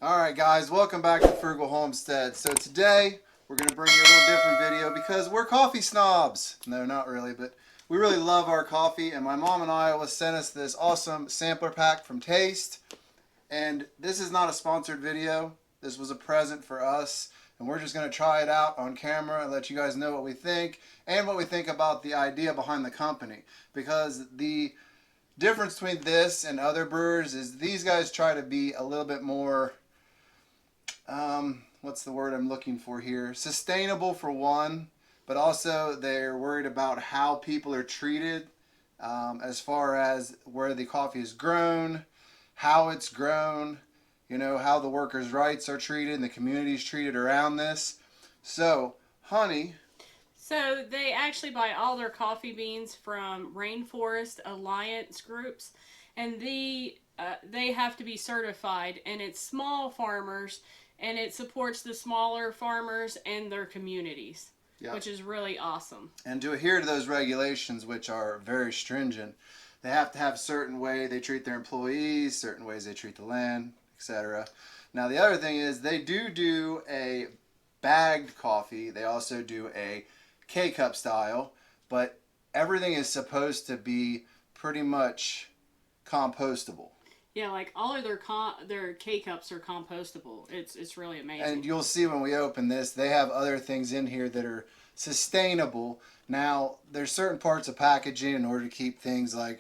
Alright guys, welcome back to Frugal Homestead. So today we're going to bring you a little different video because we're coffee snobs. No, not really, but we really love our coffee, and my mom in Iowa sent us this awesome sampler pack from Tayst. And this is not a sponsored video. This was a present for us, and we're just going to try it out on camera and let you guys know what we think and what we think about the idea behind the company. Because the difference between this and other brewers is these guys try to be a little bit more what's the word I'm looking for here? Sustainable for one, but also they're worried about how people are treated as far as where the coffee is grown, how it's grown, you know, how the workers' rights are treated and the community's treated around this. So, honey. So they actually buy all their coffee beans from Rainforest Alliance groups, and they have to be certified, and it's small farmers, and it supports the smaller farmers and their communities, yep, which is really awesome. And to adhere to those regulations, which are very stringent, they have to have a certain way they treat their employees, certain ways they treat the land, etc. Now the other thing is they do a bagged coffee. They also do a K-cup style, but everything is supposed to be pretty much compostable. Yeah, like all of their K-cups are compostable. It's really amazing. And you'll see when we open this, they have other things in here that are sustainable. Now, there's certain parts of packaging in order to keep things like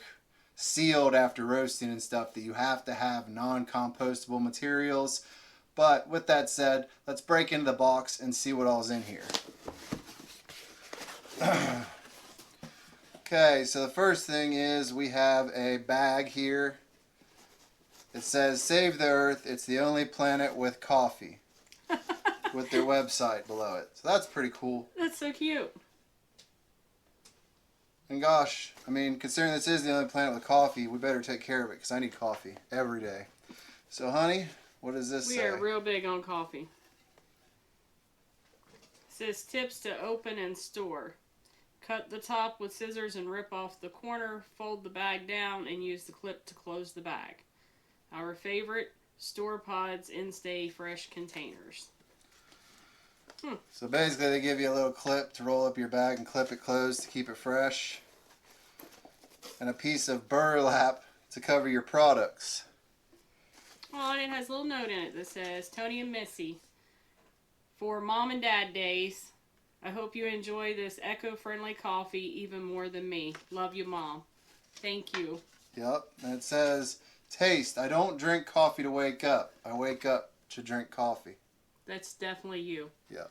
sealed after roasting and stuff that you have to have non-compostable materials. But with that said, let's break into the box and see what all's in here. Okay, so the first thing is we have a bag here. It says, "Save the Earth, it's the only planet with coffee," with their website below it. So that's pretty cool. That's so cute. And gosh, I mean, considering this is the only planet with coffee, we better take care of it because I need coffee every day. So, honey, what does this say? We are real big on coffee. It says, "Tips to open and store. Cut the top with scissors and rip off the corner. Fold the bag down and use the clip to close the bag. Our favorite, store pods in stay fresh containers." So basically they give you a little clip to roll up your bag and clip it closed to keep it fresh. And a piece of burlap to cover your products. Oh, and it has a little note in it that says, "Tony and Missy, for Mom and Dad days, I hope you enjoy this eco-friendly coffee even more than me. Love you, Mom." Thank you. Yep, and it says, "Tayst, I don't drink coffee to wake up. I wake up to drink coffee." That's definitely you. Yeah.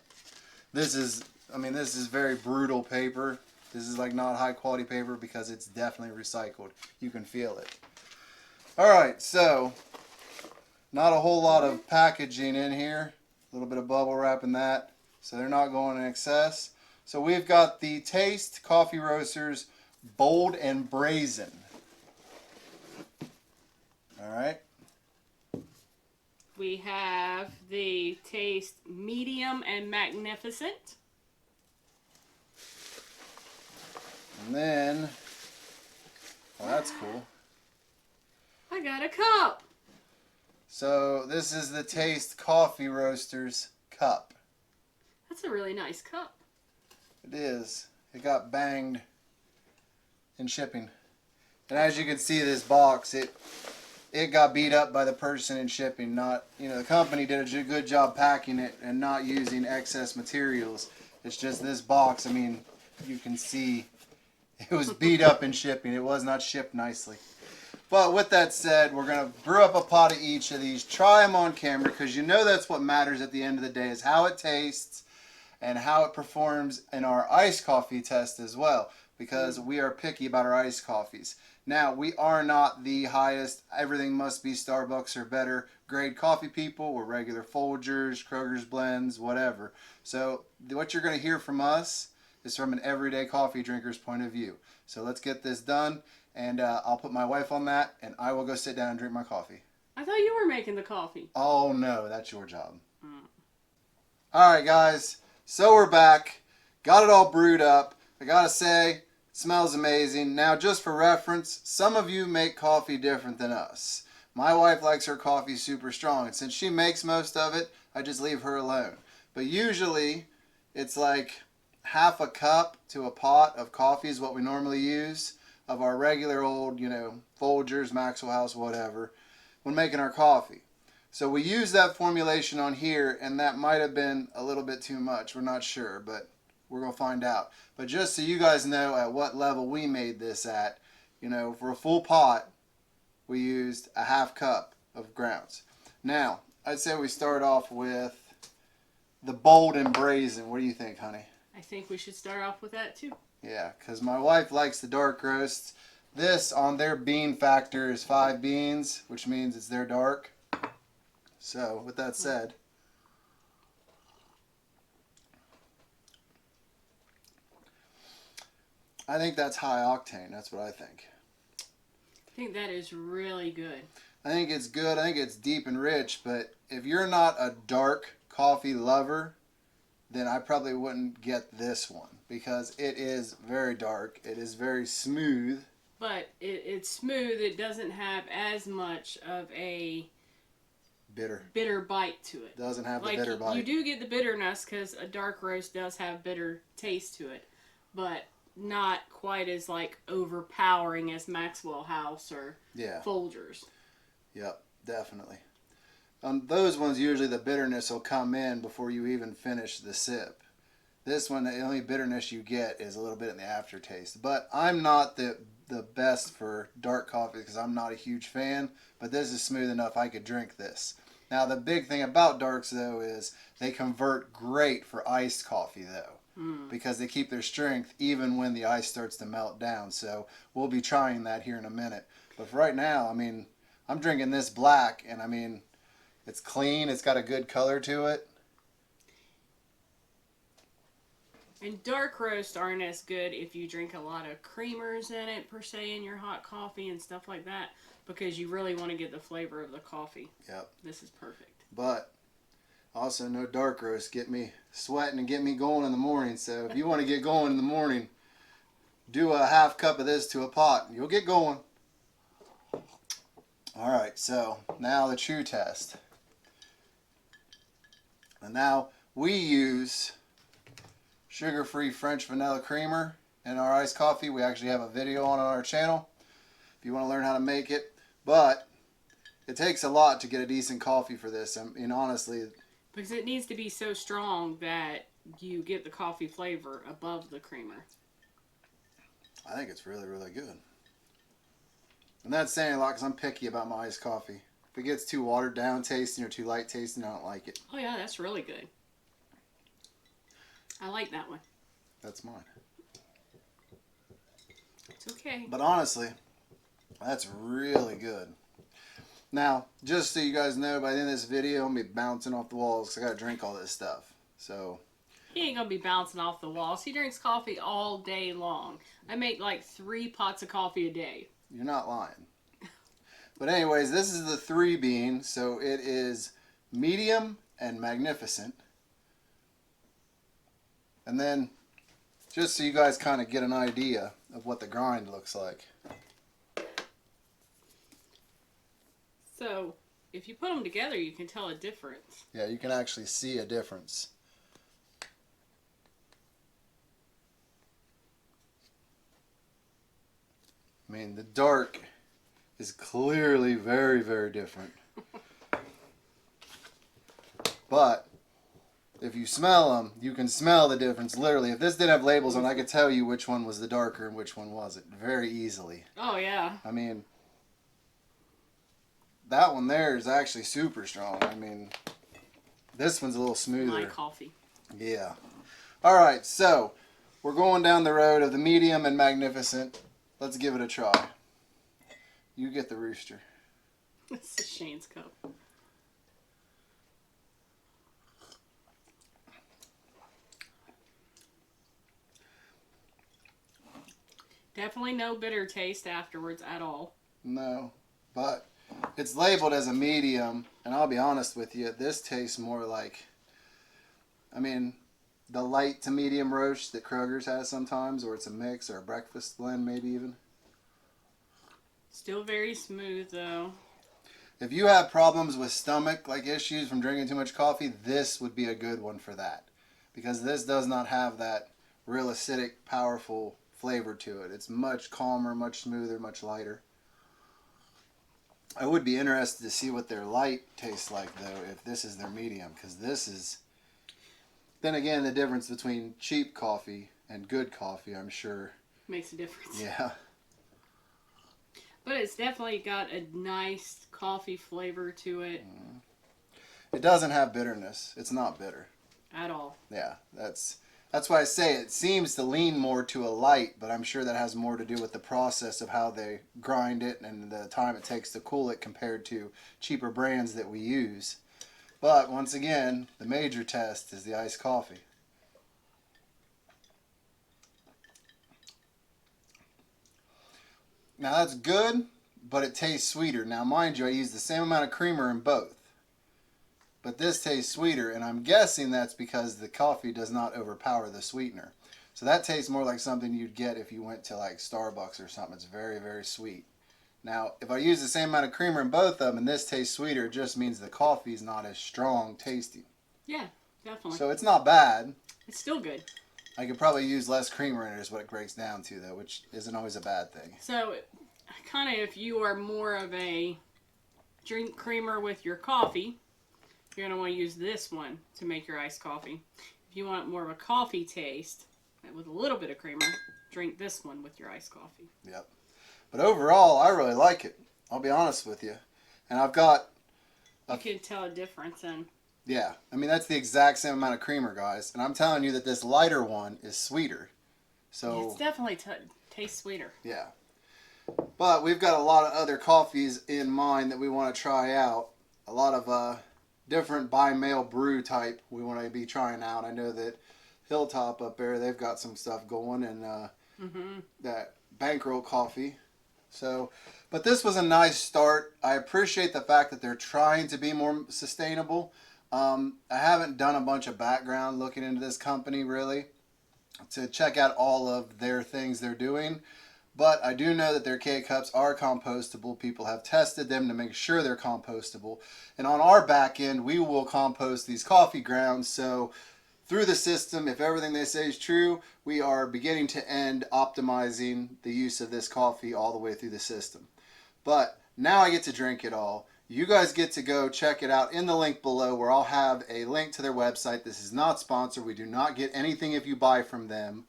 This is very brutal paper. This is like not high quality paper because it's definitely recycled. You can feel it. Alright, so not a whole lot of packaging in here. A little bit of bubble wrap in that. So they're not going in excess. So we've got the Tayst Coffee Roasters Bold and Brazen. Alright. We have the Tayst Medium and Magnificent. And then, well, that's cool. I got a cup. So this is the Tayst Coffee Roasters cup. That's a really nice cup. It is. It got banged in shipping. And as you can see, this box, it got beat up by the person in shipping. Not, you know, the company did a good job packing it and not using excess materials. It's just this box, I mean, you can see it was beat up in shipping. It was not shipped nicely. But with that said, we're going to brew up a pot of each of these, try them on camera, because you know that's what matters at the end of the day, is how it tastes and how it performs in our iced coffee test as well, because we are picky about our iced coffees. Now, we are not the highest, everything must be Starbucks or better grade coffee people. We're regular Folgers, Kroger's blends, whatever. So what you're going to hear from us is from an everyday coffee drinker's point of view. So let's get this done, and I'll put my wife on that, and I will go sit down and drink my coffee. I thought you were making the coffee. Oh no, that's your job. Alright guys, so we're back. got it all brewed up. I gotta say, it smells amazing. Now, just for reference, some of you make coffee different than us. My wife likes her coffee super strong, and since she makes most of it, I just leave her alone. But usually, it's like half a cup to a pot of coffee is what we normally use of our regular old, Folgers, Maxwell House, whatever, when making our coffee. So we use that formulation on here, and that might have been a little bit too much. We're not sure, but we're going to find out. But just so you guys know at what level we made this at, for a full pot, we used a half cup of grounds. Now, I'd say we start off with the bold and brazen. What do you think, honey? I think we should start off with that too. Yeah, because my wife likes the dark roasts. This, on their bean factor, is 5 beans, which means it's their dark. So, with that said, I think that's high octane. That's what I think. I think that is really good. I think it's good. I think it's deep and rich. But if you're not a dark coffee lover, then I probably wouldn't get this one because it is very dark. It is very smooth. But it's smooth. It doesn't have as much of a bitter bite to it. Doesn't have the bitter bite. You do get the bitterness because a dark roast does have bitter taste to it, but not quite as overpowering as Maxwell House or Folgers. Yep, definitely. Those ones, usually the bitterness will come in before you even finish the sip. This one, the only bitterness you get is a little bit in the aftertaste. But I'm not the best for dark coffee because I'm not a huge fan. But this is smooth enough I could drink this. Now, the big thing about darks, though, is they convert great for iced coffee, though. Because they keep their strength even when the ice starts to melt down. So we'll be trying that here in a minute. But for right now, I'm drinking this black, and it's clean. It's got a good color to it. And dark roasts aren't as good if you drink a lot of creamers in it, per se, in your hot coffee and stuff like that, because you really want to get the flavor of the coffee. Yep. This is perfect. But also, no dark roast get me sweating and get me going in the morning. So if you want to get going in the morning, do a half cup of this to a pot. You'll get going. All right, so now the true test. And now we use sugar-free French vanilla creamer in our iced coffee. We actually have a video on our channel if you want to learn how to make it. But it takes a lot to get a decent coffee for this. Honestly. Because it needs to be so strong that you get the coffee flavor above the creamer. I think it's really, really good. And that's saying a lot because I'm picky about my iced coffee. If it gets too watered down tasting or too light tasting, I don't like it. Oh yeah, that's really good. I like that one. That's mine. It's okay. But honestly, that's really good. Now, just so you guys know, by the end of this video, I'm going to be bouncing off the walls because I got to drink all this stuff. So, He ain't going to be bouncing off the walls. He drinks coffee all day long. I make 3 pots of coffee a day. You're not lying. But anyways, this is the 3 bean, so it is medium and magnificent. And then, just so you guys kind of get an idea of what the grind looks like. So, if you put them together, you can tell a difference. Yeah, you can actually see a difference. The dark is clearly very, very different. But if you smell them, you can smell the difference. Literally, if this didn't have labels on, I could tell you which one was the darker and which one wasn't very easily. Oh, yeah. That one there is actually super strong. This one's a little smoother. My coffee. Yeah. All right, so we're going down the road of the medium and magnificent. Let's give it a try. You get the rooster. This is Shane's cup. Definitely no bitter taste afterwards at all. No, but it's labeled as a medium, and I'll be honest with you, this tastes more like, the light to medium roast that Kroger's has sometimes, or it's a mix or a breakfast blend maybe even. Still very smooth though. If you have problems with stomach like issues from drinking too much coffee, this would be a good one for that. Because this does not have that real acidic, powerful flavor to it. It's much calmer, much smoother, much lighter. I would be interested to see what their light tastes like though, if this is their medium, because this is, then again, the difference between cheap coffee and good coffee, I'm sure. Makes a difference. Yeah. But it's definitely got a nice coffee flavor to it. It doesn't have bitterness. It's not bitter. At all. Yeah, that's why I say it seems to lean more to a light, but I'm sure that has more to do with the process of how they grind it and the time it takes to cool it compared to cheaper brands that we use. But once again, the major test is the iced coffee. Now that's good, but it tastes sweeter. Now mind you, I use the same amount of creamer in both. But this tastes sweeter, and I'm guessing that's because the coffee does not overpower the sweetener. So that tastes more like something you'd get if you went to like Starbucks or something. It's very, very sweet. Now, if I use the same amount of creamer in both of them and this tastes sweeter, it just means the coffee is not as strong tasting. Yeah, definitely. So it's not bad. It's still good. I could probably use less creamer in it is what it breaks down to though, which isn't always a bad thing. So, kind of if you are more of a drink creamer with your coffee, you're going to want to use this one to make your iced coffee. If you want more of a coffee taste with a little bit of creamer, drink this one with your iced coffee. Yep. But overall, I really like it. I'll be honest with you. And I've got... You can tell a difference in... Yeah. I mean, that's the exact same amount of creamer, guys. And I'm telling you that this lighter one is sweeter. So it's definitely tastes sweeter. Yeah. But we've got a lot of other coffees in mind that we want to try out. A lot of different by-mail brew type we want to be trying out. I know that Hilltop up there, they've got some stuff going. And that Bankroll coffee. So, but this was a nice start. I appreciate the fact that they're trying to be more sustainable. I haven't done a bunch of background looking into this company really to check out all of their things they're doing. But I do know that their K-Cups are compostable. People have tested them to make sure they're compostable. And on our back end, we will compost these coffee grounds. So through the system, if everything they say is true, we are beginning to end optimizing the use of this coffee all the way through the system. But now I get to drink it all. You guys get to go check it out in the link below where I'll have a link to their website. This is not sponsored. We do not get anything if you buy from them.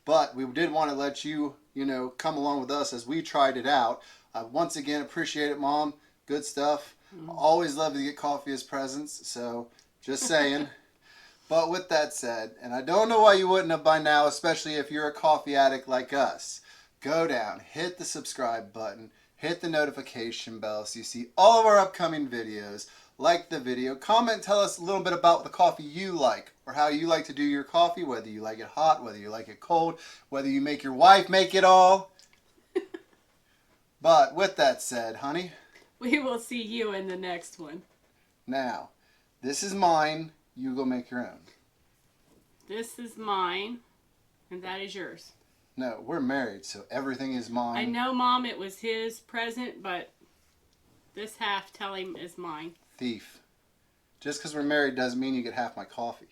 But we did want to let you, come along with us as we tried it out. Once again, appreciate it, Mom. Good stuff. Always love to get coffee as presents. So just saying. But with that said, and I don't know why you wouldn't have by now, especially if you're a coffee addict like us, go down, hit the subscribe button, hit the notification bell so you see all of our upcoming videos. Like the video, comment, tell us a little bit about the coffee you like or how you like to do your coffee, whether you like it hot, whether you like it cold, whether you make your wife make it all. But with that said, honey, we will see you in the next one. Now, this is mine. You go make your own. This is mine, and that is yours. No, we're married, so everything is mine. I know, Mom, it was his present, but this half, tell him, is mine. Thief. Just because we're married doesn't mean you get half my coffee.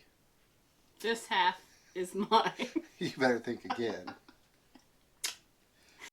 This half is mine. You better think again.